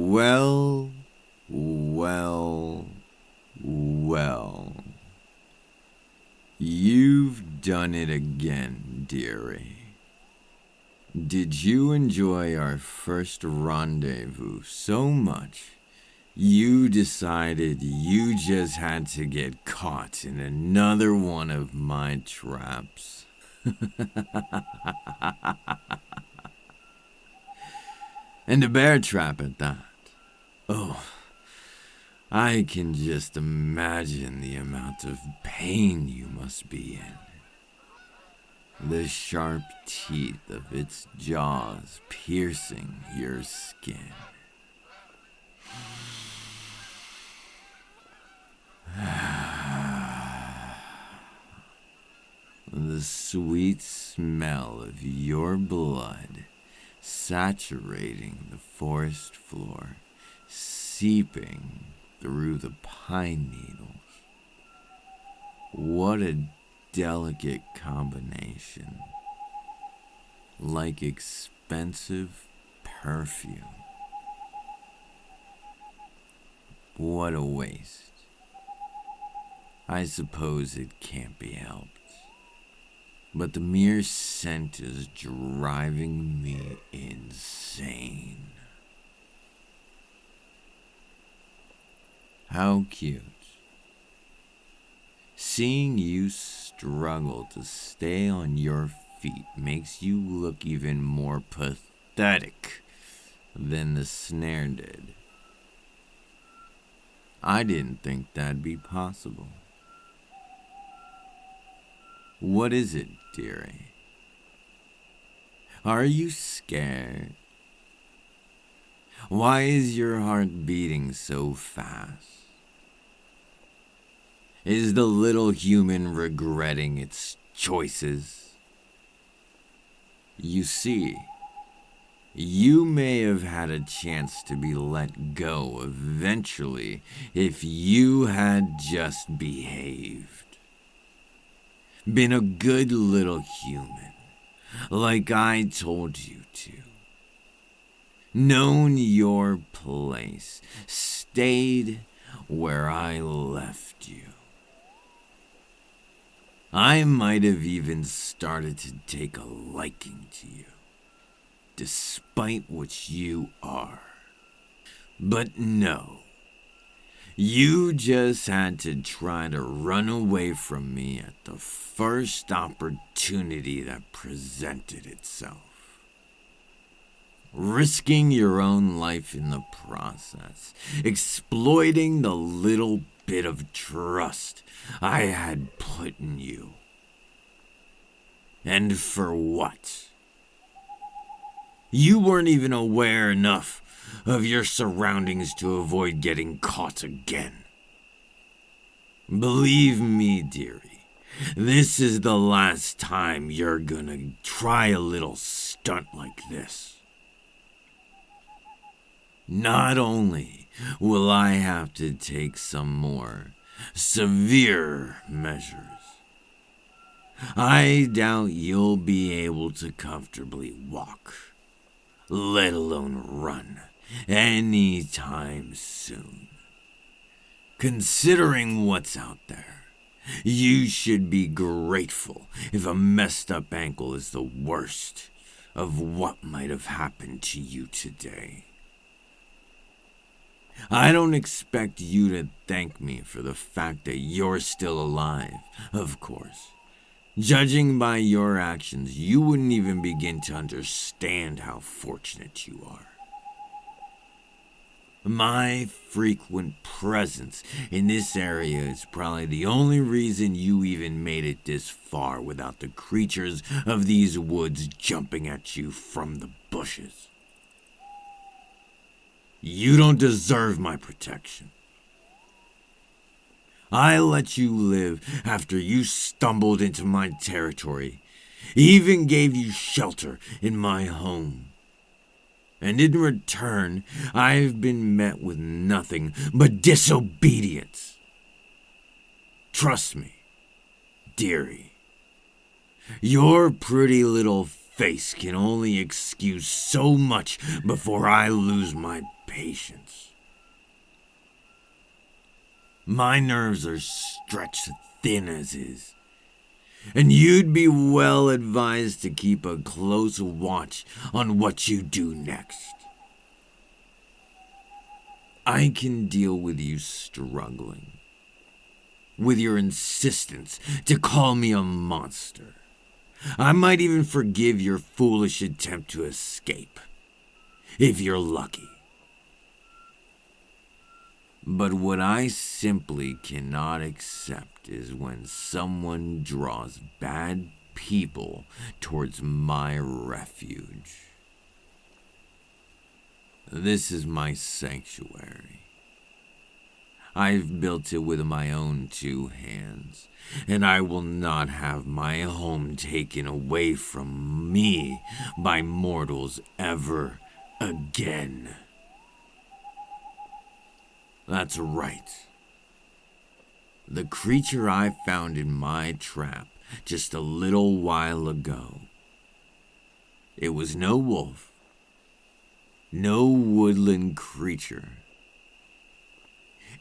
Well, well, well. You've done it again, dearie. Did you enjoy our first rendezvous so much, you decided you just had to get caught in another one of my traps? And a bear trap at that. Oh, I can just imagine the amount of pain you must be in. The sharp teeth of its jaws piercing your skin. The sweet smell of your blood saturating the forest floor, seeping through the pine needles. What a delicate combination. Like expensive perfume. What a waste. I suppose it can't be helped. But the mere scent is driving me insane. How cute. Seeing you struggle to stay on your feet makes you look even more pathetic than the snare did. I didn't think that'd be possible. What is it, dearie? Are you scared? Why is your heart beating so fast? Is the little human regretting its choices? You see, you may have had a chance to be let go eventually if you had just behaved. Been a good little human, like I told you to. Known your place, stayed where I left you. I might have even started to take a liking to you, despite what you are. But no. You just had to try to run away from me at the first opportunity that presented itself. Risking your own life in the process, exploiting the little bit of trust I had put in you. And for what? You weren't even aware enough of your surroundings to avoid getting caught again. Believe me, dearie, this is the last time you're gonna try a little stunt like this. Not only will I have to take some more severe measures, I doubt you'll be able to comfortably walk, let alone run, anytime soon. Considering what's out there, you should be grateful if a messed up ankle is the worst of what might have happened to you today. I don't expect you to thank me for the fact that you're still alive, of course. Judging by your actions, you wouldn't even begin to understand how fortunate you are. My frequent presence in this area is probably the only reason you even made it this far without the creatures of these woods jumping at you from the bushes. You don't deserve my protection. I let you live after you stumbled into my territory, even gave you shelter in my home. And in return, I've been met with nothing but disobedience. Trust me, dearie, your pretty little face can only excuse so much before I lose my patience. My nerves are stretched thin as is, and you'd be well advised to keep a close watch on what you do next. I can deal with you struggling, with your insistence to call me a monster. I might even forgive your foolish attempt to escape, if you're lucky. But what I simply cannot accept is when someone draws bad people towards my refuge. This is my sanctuary. I've built it with my own 2 hands, and I will not have my home taken away from me by mortals ever again. That's right. The creature I found in my trap just a little while ago. It was no wolf, no woodland creature.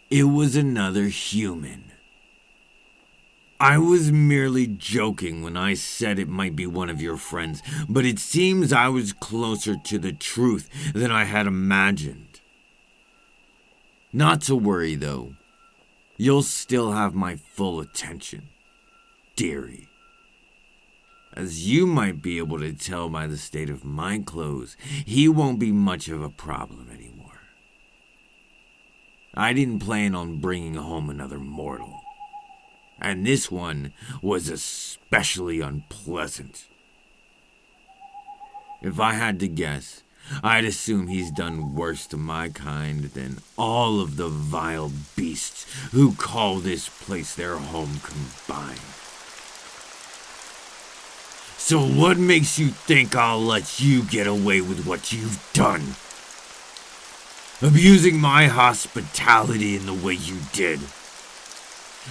It was another human. I was merely joking when I said it might be one of your friends, but it seems I was closer to the truth than I had imagined. Not to worry, though. You'll still have my full attention, dearie. As you might be able to tell by the state of my clothes, he won't be much of a problem anymore. I didn't plan on bringing home another mortal, and this one was especially unpleasant. If I had to guess, I'd assume he's done worse to my kind than all of the vile beasts who call this place their home combined. So what makes you think I'll let you get away with what you've done? Abusing my hospitality in the way you did.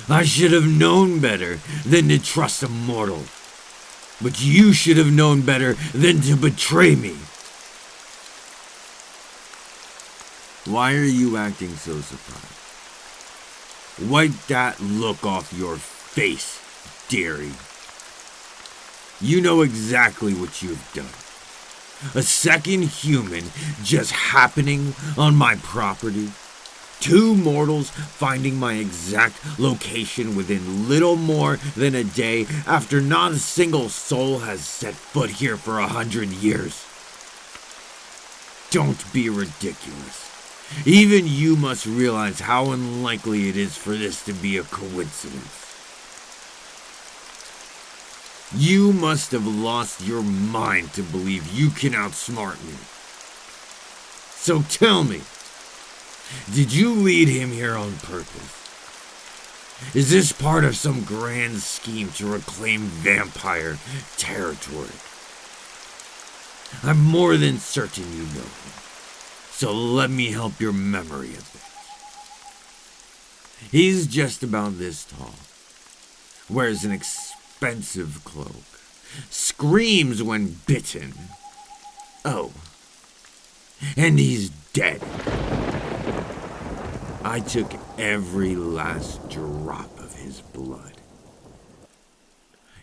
I should have known better than to trust a mortal. But you should have known better than to betray me. Why are you acting so surprised? Wipe that look off your face, dearie. You know exactly what you've done. A second human just happening on my property. 2 mortals finding my exact location within little more than a day after not a single soul has set foot here for 100 years. Don't be ridiculous. Even you must realize how unlikely it is for this to be a coincidence. You must have lost your mind to believe you can outsmart me. So tell me, did you lead him here on purpose? Is this part of some grand scheme to reclaim vampire territory? I'm more than certain you know him, so let me help your memory a bit. He's just about this tall, wears an expensive cloak, screams when bitten. Oh, and he's dead. I took every last drop of his blood.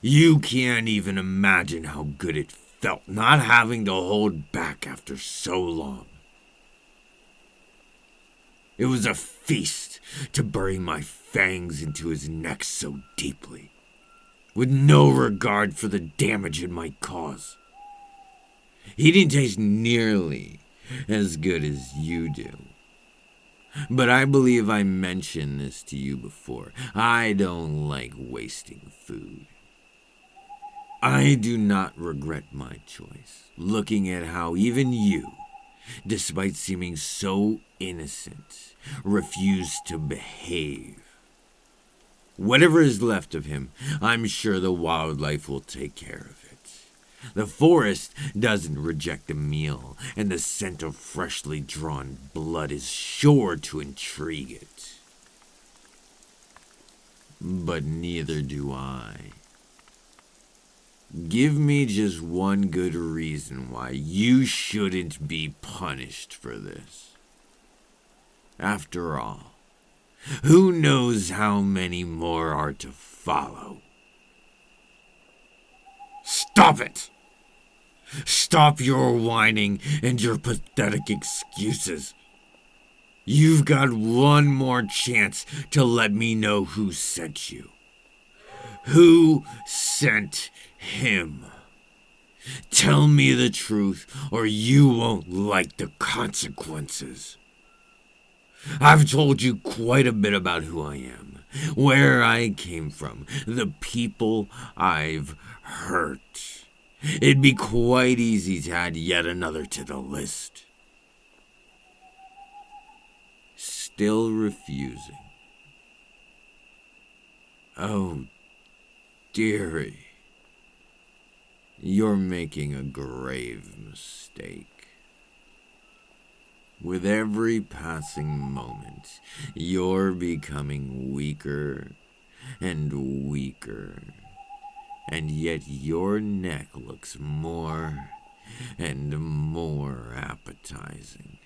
You can't even imagine how good it felt not having to hold back after so long. It was a feast to bury my fangs into his neck so deeply, with no regard for the damage it might cause. He didn't taste nearly as good as you do. But I believe I mentioned this to you before. I don't like wasting food. I do not regret my choice, looking at how even you, despite seeming so innocent, refuse to behave. Whatever is left of him, I'm sure the wildlife will take care of it. The forest doesn't reject a meal, and the scent of freshly drawn blood is sure to intrigue it. But neither do I. Give me just one good reason why you shouldn't be punished for this. After all, who knows how many more are to follow? Stop it! Stop your whining and your pathetic excuses. You've got one more chance to let me know who sent you. Who sent him? Tell me the truth, or you won't like the consequences. I've told you quite a bit about who I am, where I came from, the people I've hurt. It'd be quite easy to add yet another to the list. Still refusing. Oh, dearie. You're making a grave mistake. With every passing moment, you're becoming weaker and weaker, and yet your neck looks more and more appetizing.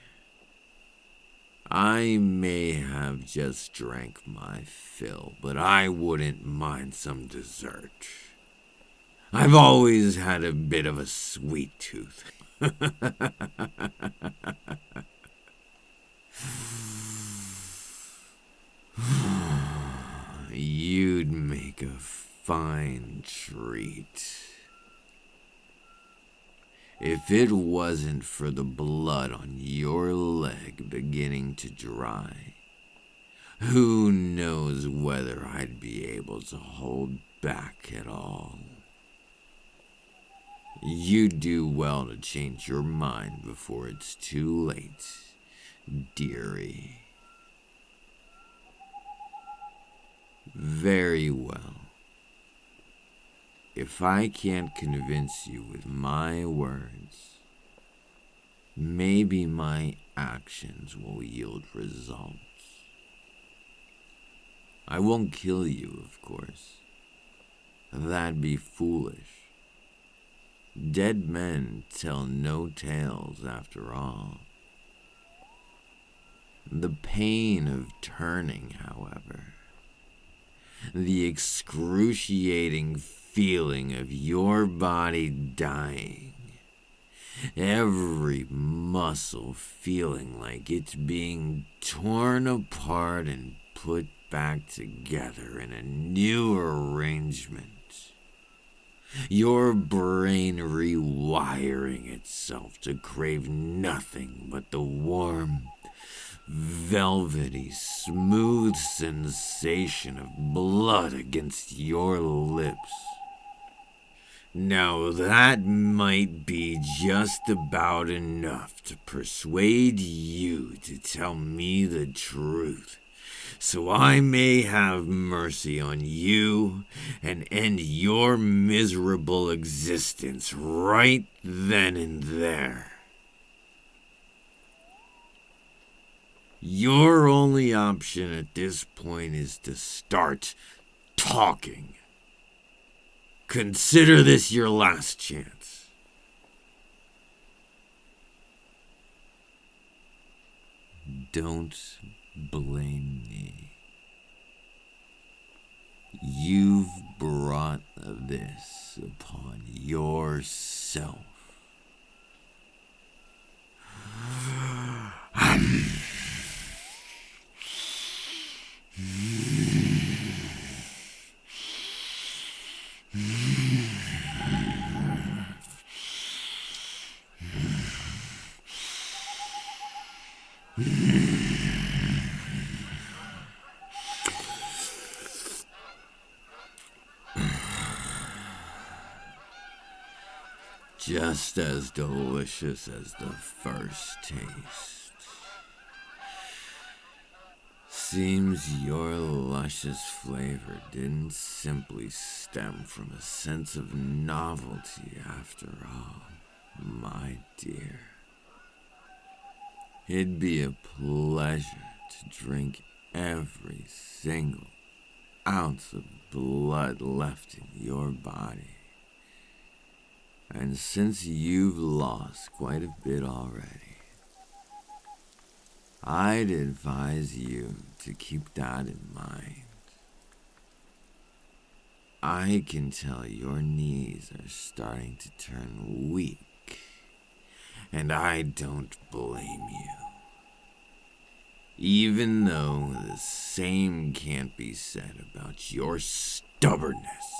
I may have just drank my fill, but I wouldn't mind some dessert. I've always had a bit of a sweet tooth. You'd make a fine treat. If it wasn't for the blood on your leg beginning to dry, who knows whether I'd be able to hold back at all. You do well to change your mind before it's too late, dearie. Very well. If I can't convince you with my words, maybe my actions will yield results. I won't kill you, of course. That'd be foolish. Dead men tell no tales, after all. The pain of turning, however, the excruciating feeling of your body dying, every muscle feeling like it's being torn apart and put back together in a new arrangement. Your brain rewiring itself to crave nothing but the warm, velvety, smooth sensation of blood against your lips. Now that might be just about enough to persuade you to tell me the truth, so I may have mercy on you and end your miserable existence right then and there. Your only option at this point is to start talking. Consider this your last chance. Don't blame me. You've brought this upon yourself. Just as delicious as the first taste. Seems your luscious flavor didn't simply stem from a sense of novelty after all, my dear. It'd be a pleasure to drink every single ounce of blood left in your body. And since you've lost quite a bit already, I'd advise you to keep that in mind. I can tell your knees are starting to turn weak, and I don't blame you. Even though the same can't be said about your stubbornness.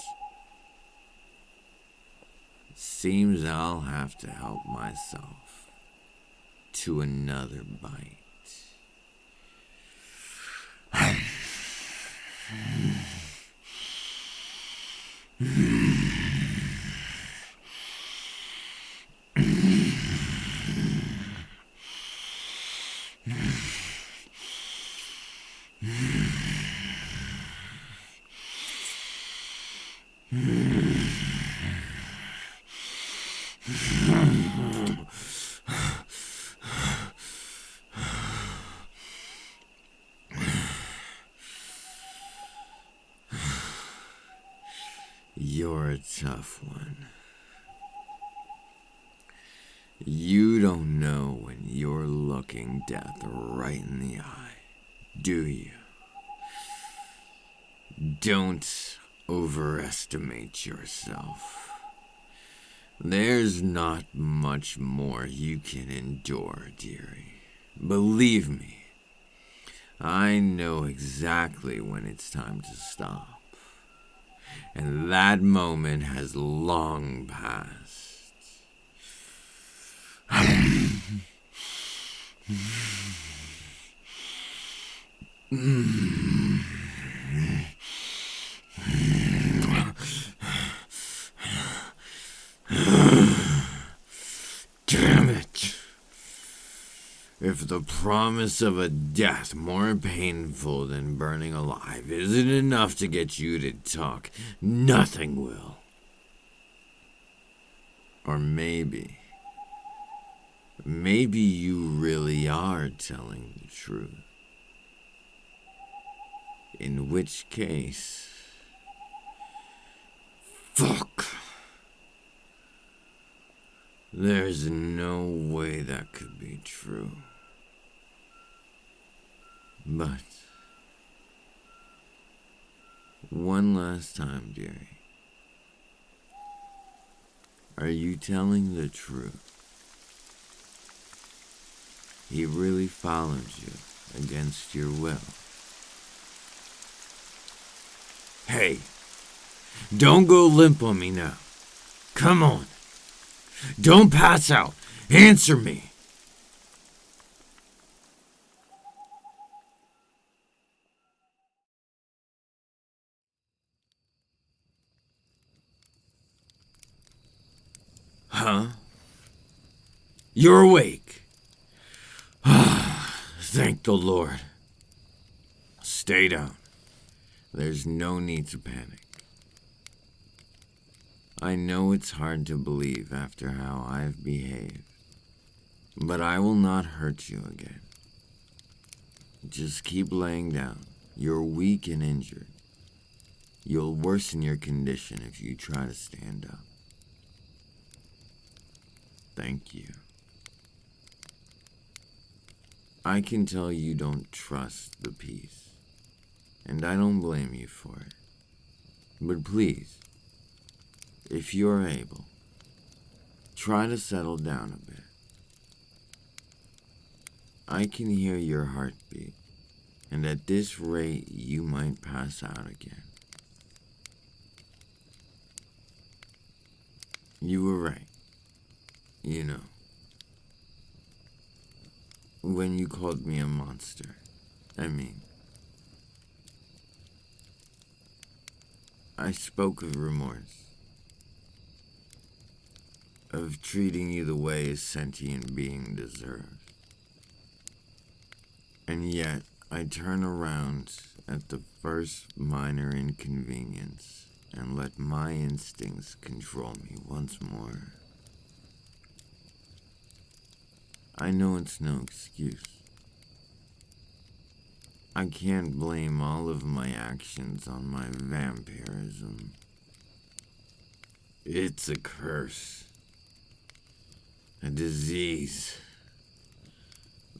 Seems I'll have to help myself to another bite. You're a tough one. You don't know when you're looking death right in the eye, do you? Don't overestimate yourself. There's not much more you can endure, dearie. Believe me, I know exactly when it's time to stop. And that moment has long passed. Damn it! If the promise of a death more painful than burning alive isn't enough to get you to talk, nothing will. Or maybe you really are telling the truth. In which case, fuck. There's no way that could be true. But, one last time, dearie. Are you telling the truth? He really followed you against your will. Hey, don't go limp on me now. Come on. Don't pass out. Answer me. Huh? You're awake. Thank the Lord. Stay down. There's no need to panic. I know it's hard to believe after how I've behaved, but I will not hurt you again. Just keep laying down. You're weak and injured. You'll worsen your condition if you try to stand up. Thank you. I can tell you don't trust the peace, and I don't blame you for it. But please, if you're able, try to settle down a bit. I can hear your heartbeat, and at this rate, you might pass out again. You were right. You know, when you called me a monster, I spoke of remorse, of treating you the way a sentient being deserves. And yet, I turn around at the first minor inconvenience and let my instincts control me once more. I know it's no excuse. I can't blame all of my actions on my vampirism. It's a curse. A disease.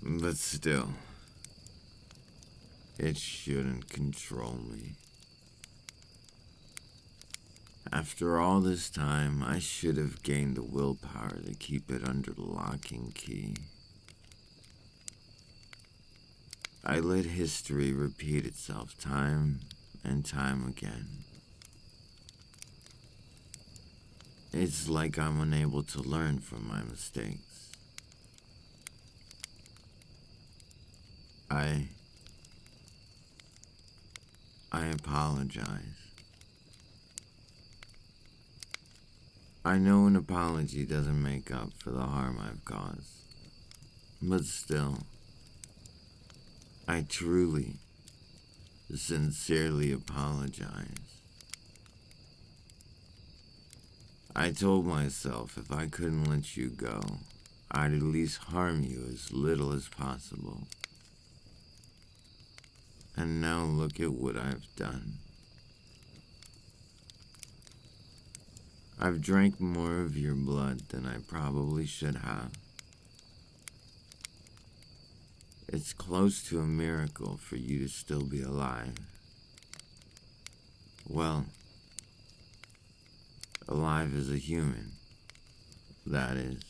But still, It shouldn't control me. After all this time, I should have gained the willpower to keep it under lock and key. I let history repeat itself time and time again. It's like I'm unable to learn from my mistakes. I apologize. I know an apology doesn't make up for the harm I've caused, but still, I truly, sincerely apologize. I told myself if I couldn't let you go, I'd at least harm you as little as possible. And now look at what I've done. I've drank more of your blood than I probably should have. It's close to a miracle for you to still be alive. Well, alive as a human, that is.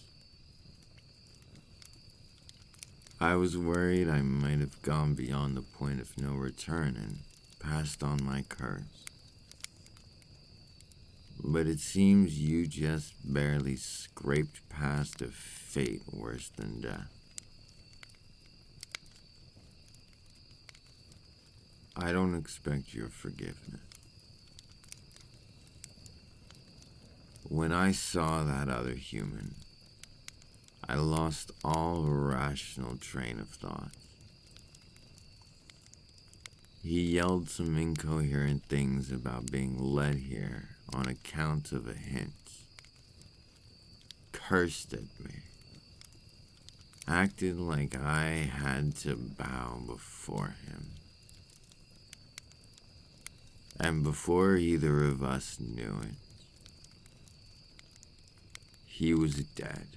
I was worried I might have gone beyond the point of no return and passed on my curse. But it seems you just barely scraped past a fate worse than death. I don't expect your forgiveness. When I saw that other human, I lost all rational train of thought. He yelled some incoherent things about being led here on account of a hint, cursed at me, acted like I had to bow before him. And before either of us knew it, he was dead.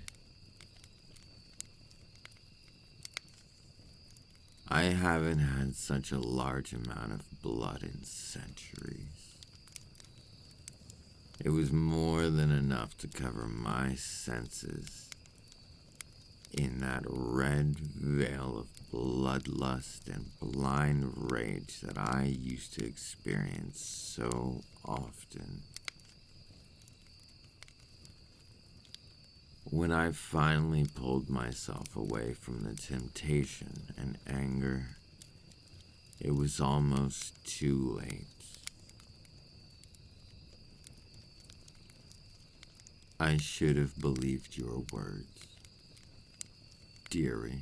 I haven't had such a large amount of blood in centuries. It was more than enough to cover my senses in that red veil of bloodlust and blind rage that I used to experience so often. When I finally pulled myself away from the temptation and anger, it was almost too late. I should have believed your words, dearie.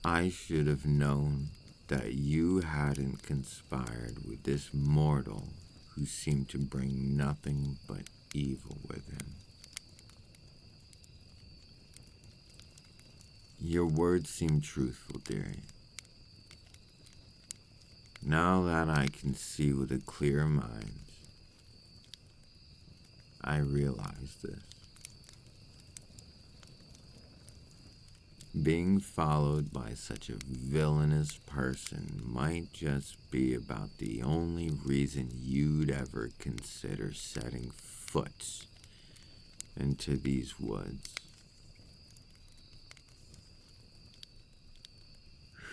I should have known that you hadn't conspired with this mortal who seemed to bring nothing but evil with him. Your words seem truthful, dearie. Now that I can see with a clear mind, I realize this. Being followed by such a villainous person might just be about the only reason you'd ever consider setting foot into these woods.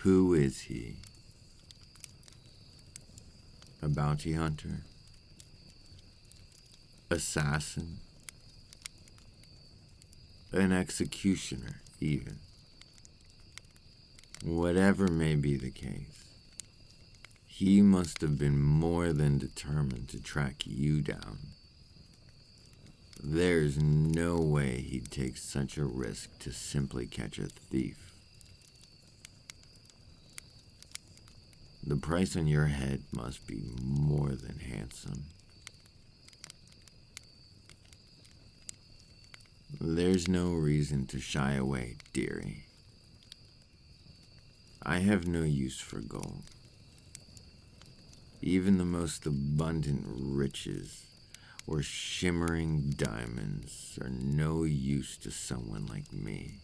Who is he? A bounty hunter? Assassin? An executioner, even. Whatever may be the case, he must have been more than determined to track you down. There's no way he'd take such a risk to simply catch a thief. The price on your head must be more than handsome. There's no reason to shy away, dearie. I have no use for gold. Even the most abundant riches or shimmering diamonds are no use to someone like me.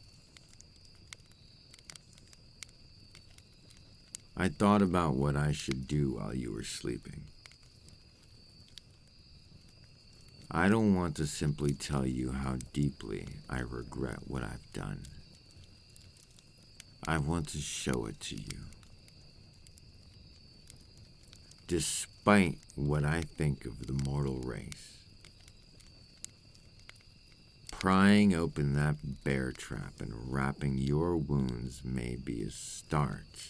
I thought about what I should do while you were sleeping. I don't want to simply tell you how deeply I regret what I've done. I want to show it to you. Despite what I think of the mortal race, prying open that bear trap and wrapping your wounds may be a start,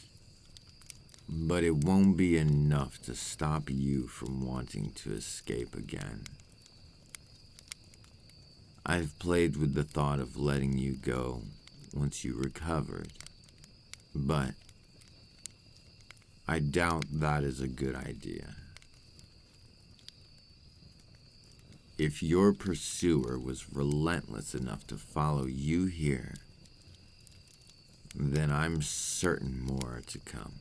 but it won't be enough to stop you from wanting to escape again. I've played with the thought of letting you go once you recovered, but I doubt that is a good idea. If your pursuer was relentless enough to follow you here, then I'm certain more are to come.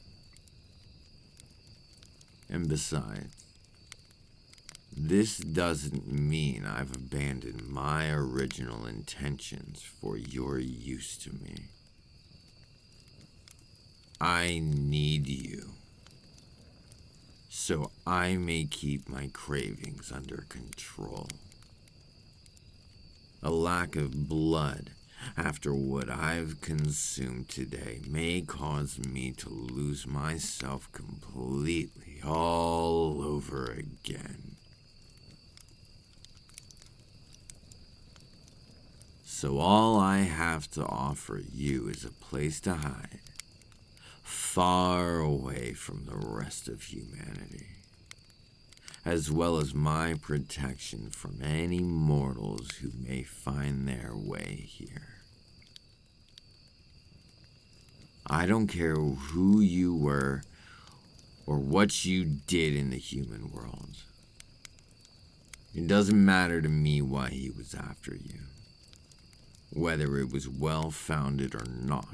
And besides, this doesn't mean I've abandoned my original intentions for your use to me. I need you, so I may keep my cravings under control. A lack of blood after what I've consumed today may cause me to lose myself completely all over again. So all I have to offer you is a place to hide, far away from the rest of humanity, as well as my protection from any mortals who may find their way here. I don't care who you were or what you did in the human world. It doesn't matter to me why he was after you, whether it was well-founded or not.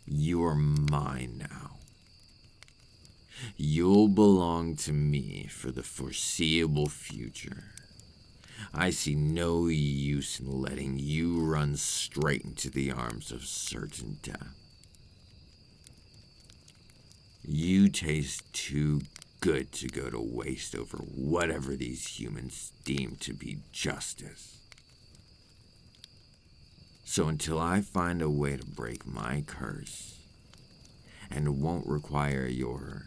You're mine now. You'll belong to me for the foreseeable future. I see no use in letting you run straight into the arms of certain death. You taste too good to go to waste over whatever these humans deem to be justice. So until I find a way to break my curse, and won't require your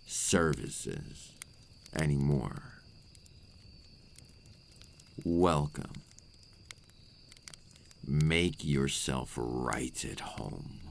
services anymore, welcome. Make yourself right at home.